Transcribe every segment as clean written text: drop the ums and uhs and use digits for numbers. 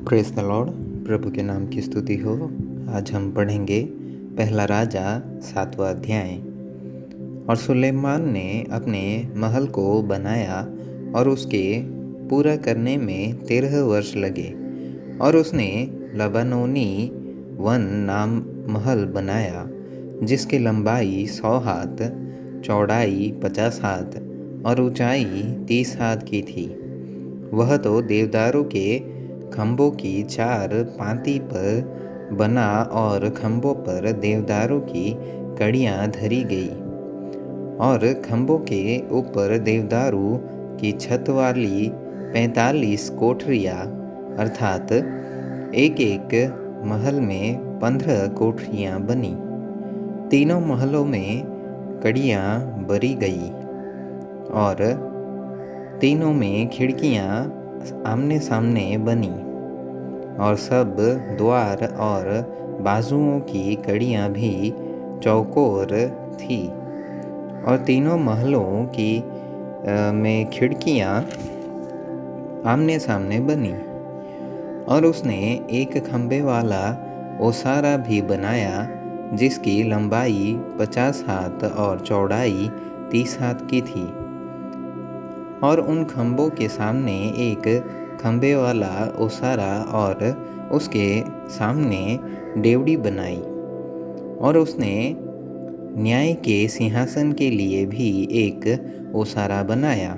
Praise the Lord. प्रभु के नाम की स्तुति हो। आज हम पढ़ेंगे पहला राजा 7वां अध्याय। और सुलेमान ने अपने महल को बनाया और उसके पूरा करने में 13 वर्ष लगे। और उसने लबानोनी वन नाम महल बनाया, जिसकी लंबाई 100 हाथ, चौड़ाई 50 हाथ और ऊंचाई 30 हाथ की थी। वह तो देवदारों के खंभों की 4 पांति पर बना और खंभों पर देवदारों की कड़ियां धरी गई। और खंभों के ऊपर देवदारू की छत वाली 45 कोठरियां, अर्थात एक एक महल में 15 कोठरियां बनी। तीनों महलों में कड़ियां बरी गई और तीनों में खिड़कियां आमने सामने बनी। और सब द्वार और बाजुओं की कड़ियां भी चौकोर थी। और तीनों महलों की में खिड़कियां आमने सामने बनी। और उसने एक खंभे वाला ओसारा भी बनाया, जिसकी लंबाई 50 हाथ और चौड़ाई 30 हाथ की थी। और उन खंभों के सामने एक खंभे वाला ओसारा और उसके सामने डेवड़ी बनाई। और उसने न्याय के सिंहासन के लिए भी एक ओसारा बनाया,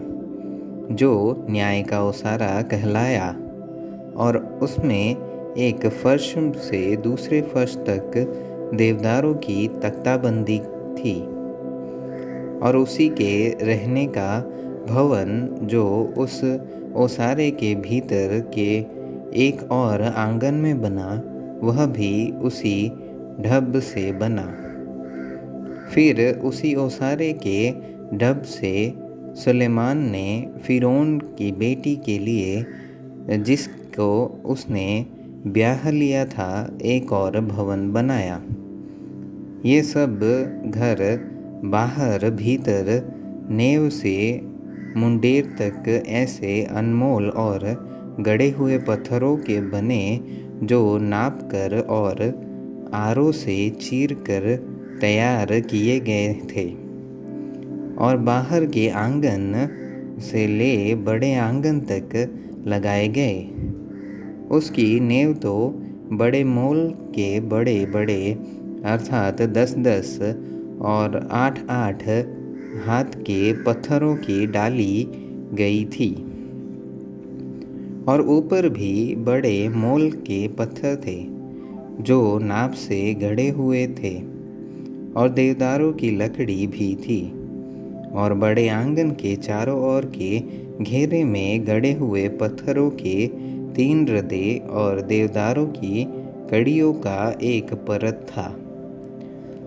जो न्याय का ओसारा कहलाया। और उसमें एक फर्श से दूसरे फर्श तक देवदारों की तख्ताबंदी थी। और उसी के रहने का भवन, जो उस ओसारे के भीतर के एक और आंगन में बना, वह भी उसी ढब से बना। फिर उसी ओसारे के ढब से सुलेमान ने फिरौन की बेटी के लिए, जिसको उसने ब्याह लिया था, एक और भवन बनाया। ये सब घर बाहर भीतर नेव से मुंडेर तक ऐसे अनमोल और गढ़े हुए पत्थरों के बने, जो नाप कर और आरों से चीर कर तैयार किए गए थे। और बाहर के आंगन से ले बड़े आंगन तक लगाए गए। उसकी नेव तो बड़े मोल के बड़े बड़े, अर्थात 10-10 और 8-8 हाथ के पत्थरों की डाली गई थी। और ऊपर भी बड़े मोल के पत्थर थे, जो नाप से गढ़े हुए थे। और देवदारों की लकड़ी भी थी। और बड़े आंगन के चारों ओर के घेरे में गढ़े हुए पत्थरों के 3 रदे और देवदारों की कड़ियों का एक परत था,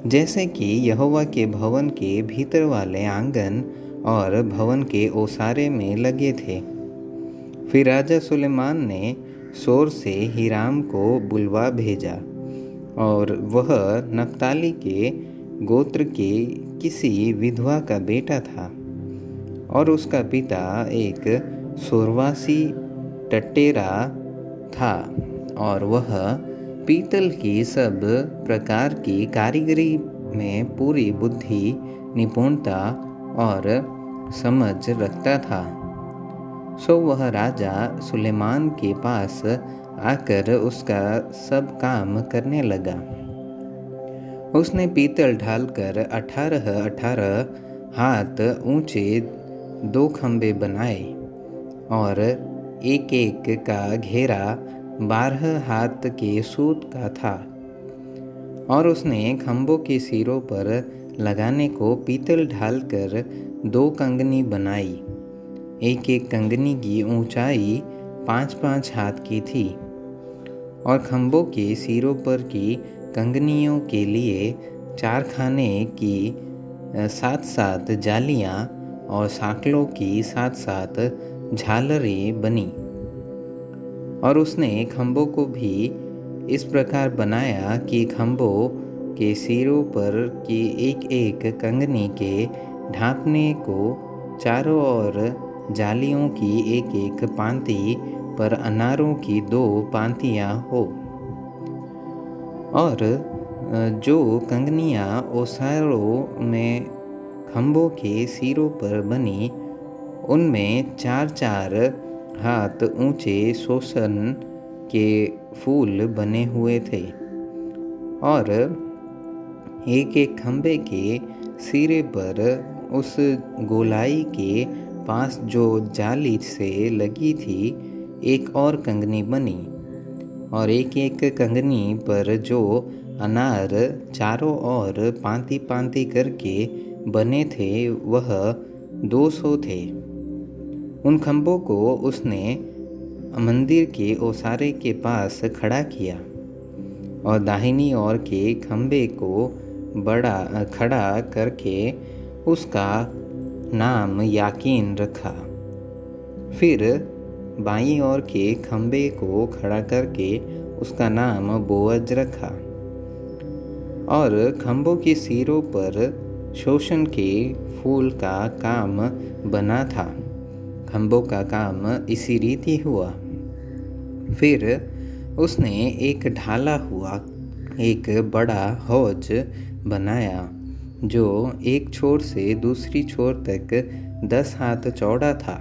जैसे कि यहोवा के भवन के भीतर वाले आंगन और भवन के ओसारे में लगे थे। फिर राजा सुलेमान ने सोर से हीराम को बुलवा भेजा। और वह नप्ताली के गोत्र के किसी विधवा का बेटा था। और उसका पिता एक सोरवासी टटेरा था। और वह पीतल की सब प्रकार की कारीगरी में पूरी बुद्धि, निपुणता और समझ रखता था। सो वह राजा सुलेमान के पास आकर उसका सब काम करने लगा। उसने पीतल ढालकर 18-18 हाथ ऊंचे 2 खंभे बनाए। और एक एक का घेरा 12 हाथ के सूत का था। और उसने खंभों के सिरों पर लगाने को पीतल ढालकर 2 कंगनी बनाई। एक एक कंगनी की ऊंचाई 5-5 हाथ की थी। और खंभों के सिरों पर की कंगनियों के लिए 4 खाने की 7-7 जालियां और साकलों की 7-7 झालरें बनी। और उसने खंभों को भी इस प्रकार बनाया कि खंभों के सिरों पर की एक एक कंगनी के ढांपने को चारों ओर जालियों की एक एक पांति पर अनारों की 2 पांतियाँ हो। और जो कंगनियाँ ओसारों में खम्भों के सिरों पर बनी, उनमें 4-4 हाथ ऊंचे शोषण के फूल बने हुए थे। और एक एक खम्भे के सिरे पर उस गोलाई के पास जो जाली से लगी थी, एक और कंगनी बनी। और एक एक कंगनी पर जो अनार चारों ओर पांति पांति करके बने थे, वह 200 थे। उन खम्भों को उसने मंदिर के ओसारे के पास खड़ा किया और दाहिनी ओर के खम्भे को खड़ा करके उसका नाम याकीन रखा। फिर बाईं ओर के खम्भे को खड़ा करके उसका नाम बोअज रखा। और खम्भों के सिरों पर शोषण के फूल का काम बना था। खम्भों का काम इसी रीति हुआ। फिर उसने एक ढाला हुआ एक बड़ा हौज बनाया, जो एक छोर से दूसरी छोर तक 10 हाथ चौड़ा था।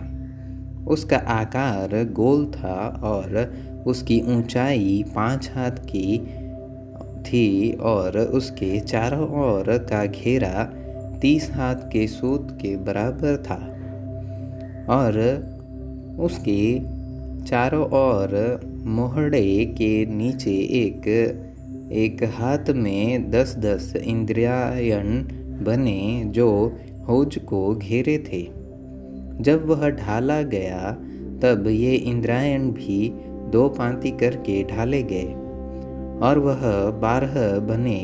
उसका आकार गोल था और उसकी ऊंचाई 5 हाथ की थी और उसके चारों ओर का घेरा 30 हाथ के सूत के बराबर था। और उसके चारों ओर मोहड़े के नीचे एक हाथ में 10-10 इंद्रियायण बने, जो हौज को घेरे थे। जब वह ढाला गया, तब ये इंद्रियायण भी 2 पांति करके ढाले गए। और वह 12 बने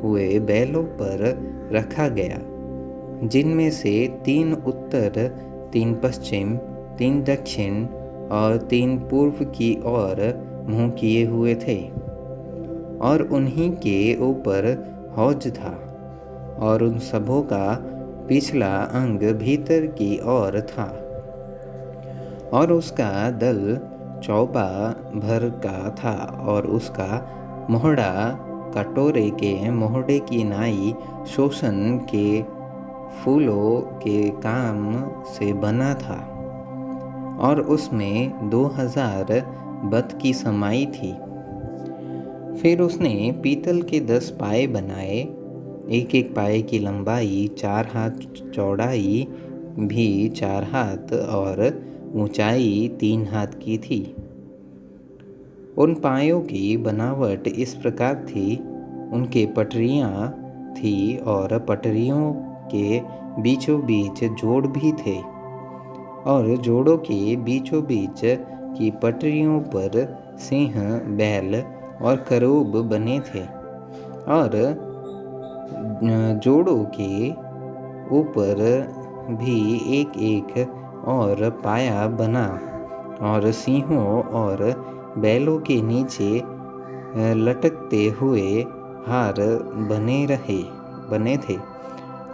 हुए बैलों पर रखा गया, जिनमें से 3 उत्तर, 3 पश्चिम, 3 दक्षिण और 3 पूर्व की ओर मुँह किए हुए थे। और उन्हीं के ऊपर हौज था। और उन सबों का पिछला अंग भीतर की ओर था। और उसका दल चौबा भर का था और उसका मोहड़ा कटोरे के मोहड़े की नाई शोषण के फूलों के काम से बना था। और उसमें 2000 बत की समाई थी। फिर उसने पीतल के 10 पाए बनाए, एक एक पाए की लंबाई 4 हाथ, चौड़ाई भी 4 हाथ और ऊंचाई 3 हाथ की थी। उन पायों की बनावट इस प्रकार थी। उनके पटरियां थी और पटरियों के बीचों बीच जोड़ भी थे। और जोड़ों के बीचों बीच की पटरियों पर सिंह, बैल और करूब बने थे। और जोड़ों के ऊपर भी एक एक और पाया बना। और सिंहों और बैलों के नीचे लटकते हुए हार बने थे।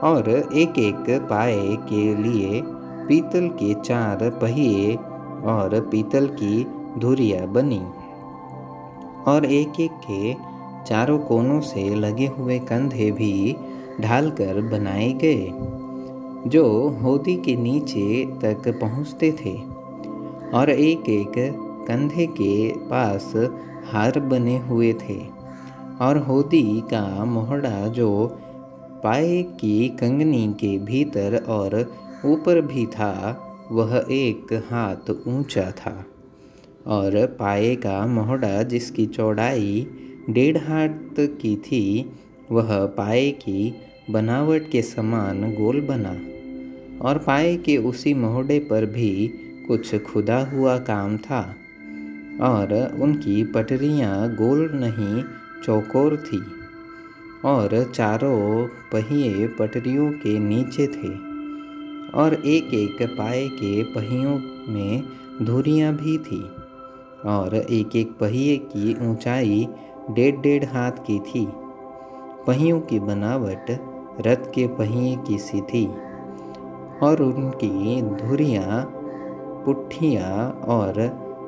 और एक एक पाए के लिए पीतल के 4 पहिए और पीतल की धुरियाँ बनी। और एक एक के चारों कोनों से लगे हुए कंधे भी ढालकर बनाए गए, जो होदी के नीचे तक पहुँचते थे। और एक एक कंधे के पास हार बने हुए थे। और होदी का मोहड़ा जो पाए की कंगनी के भीतर और ऊपर भी था, वह 1 हाथ ऊंचा था। और पाए का मोहड़ा जिसकी चौड़ाई 1.5 हाथ की थी, वह पाए की बनावट के समान गोल बना। और पाए के उसी मोहड़े पर भी कुछ खुदा हुआ काम था। और उनकी पटरियां गोल नहीं, चौकोर थी। और चारों पहिए पटरियों के नीचे थे। और एक एक पाए के पहियों में धुरियां भी थी। और एक एक पहिए की ऊंचाई 1.5 हाथ की थी। पहियों की बनावट रथ के पहिए की सी थी। और उनकी धुरियां, पुट्ठियां और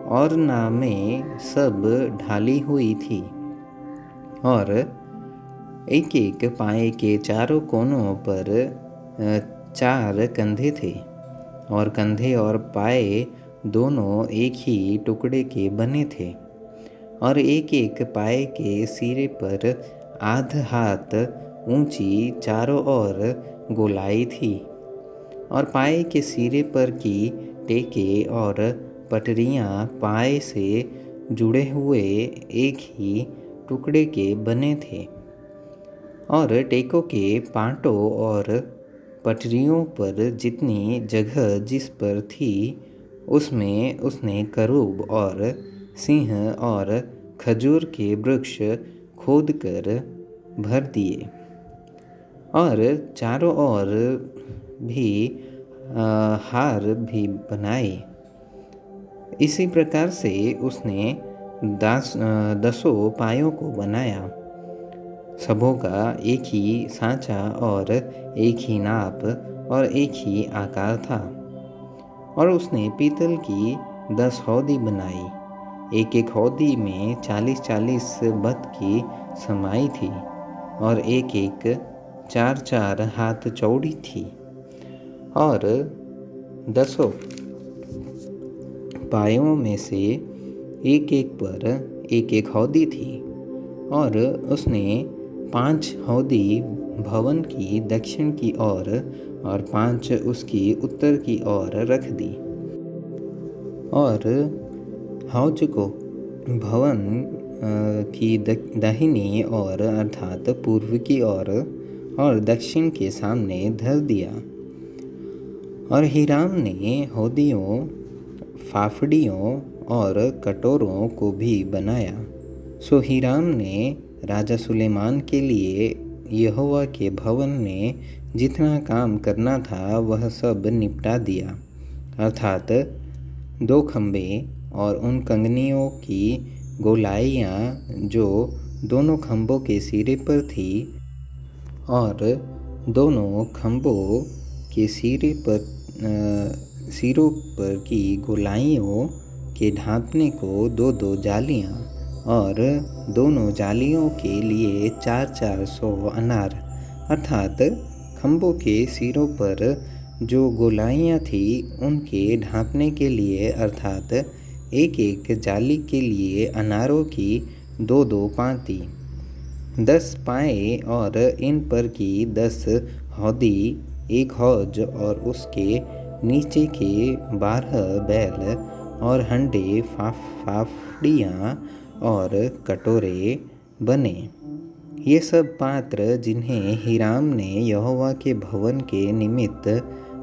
और नावें सब ढाली हुई थी, और एक एक पाए के चारों कोनों पर 4 कंधे थे, और कंधे और पाए दोनों एक ही टुकड़े के बने थे, और एक एक पाए के सिरे पर आध हाथ ऊंची चारों ओर गोलाई थी, और पाए के सिरे पर की टेके और पटरियां पाए से जुड़े हुए एक ही टुकड़े के बने थे, और टेकों के पांटों और पटरियों पर जितनी जगह जिस पर थी उसमें उसने करूब और सिंह और खजूर के वृक्ष खोदकर भर दिए, और चारों ओर भी हार भी बनाए। इसी प्रकार से उसने 10 पायों को बनाया। सबों का एक ही सांचा और एक ही नाप और एक ही आकार था, और उसने पीतल की 10 हौदी बनाई। एक एक हौदी में 40-40 बत की समाई थी, और एक एक 4-4 हाथ चौड़ी थी, और 10 पायों में से एक एक पर एक एक हौदी थी, और उसने 5 हौदी भवन की दक्षिण की ओर और 5 उसकी उत्तर की ओर रख दी, और हौज को भवन की दाहिनी ओर अर्थात पूर्व की ओर और दक्षिण के सामने धर दिया। और हीराम ने हौदियों, फाफड़ियों और कटोरों को भी बनाया। सो हीराम ने राजा सुलेमान के लिए यहोवा के भवन में जितना काम करना था वह सब निपटा दिया, अर्थात 2 खंभे और उन कंगनियों की गोलाइयाँ जो दोनों खंभों के सिरे पर थी, और दोनों खंभों के सिरों पर की गोलाइयों के ढांपने को 2-2 जालियाँ, और दोनों जालियों के लिए 400 अनार, अर्थात खंभों के सिरों पर जो गोलाइयाँ थी उनके ढांपने के लिए, अर्थात एक एक जाली के लिए अनारों की 2-2 पाँति, 10 पाए, और इन पर की 10 हौदी, एक हौज और उसके नीचे के 12 बैल और हंडे, फाफड़ियाँ और कटोरे बने। ये सब पात्र जिन्हें हीराम ने यहोवा के भवन के निमित्त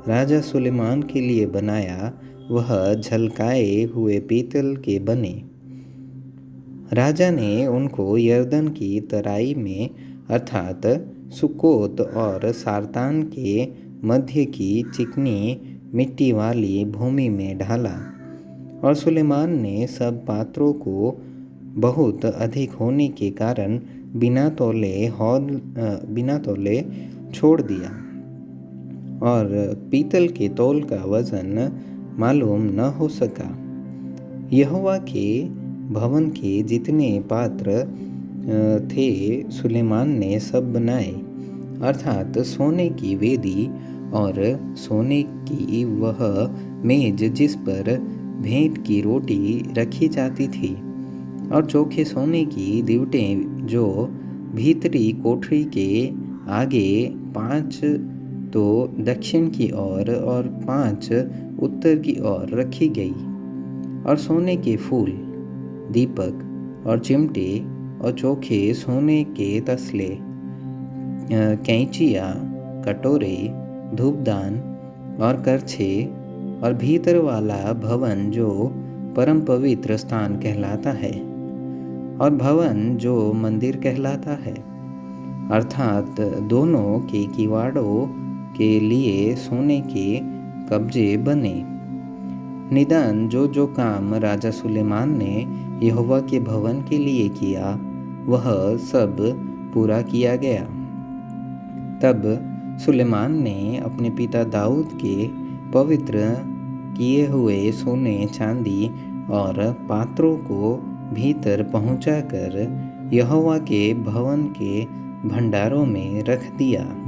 राजा सुलेमान के लिए बनाया, वह झलकाए हुए पीतल के बने। राजा ने उनको यरदन की तराई में, अर्थात सुक्कोत और सारतान के मध्य की चिकनी मिट्टी वाली भूमि में ढाला। और सुलेमान ने सब पात्रों को बहुत अधिक होने के कारण बिना तौले छोड़ दिया, और पीतल के तौल का वजन मालूम न हो सका। यहोवा के भवन के जितने पात्र थे सुलेमान ने सब बनाए, अर्थात सोने की वेदी और सोने की वह मेज जिस पर भेंट की रोटी रखी जाती थी, और चोखे सोने की दीवटें जो भीतरी कोठरी के आगे 5 तो दक्षिण की ओर और 5 उत्तर की ओर रखी गई, और सोने के फूल, दीपक और चिमटे और चोखे सोने के तसले, कैंचियाँ, कटोरे, धूपदान और करछे, और भीतर वाला भवन जो परम पवित्र स्थान कहलाता है, और भवन जो मंदिर कहलाता है, अर्थात दोनों के किवाड़ों के लिए सोने के कब्जे बने। निदान जो जो काम राजा सुलेमान ने यहोवा के भवन के लिए किया वह सब पूरा किया गया। तब सुलेमान ने अपने पिता दाऊद के पवित्र किए हुए सोने, चांदी और पात्रों को भीतर पहुंचाकर यहोवा के भवन के भंडारों में रख दिया।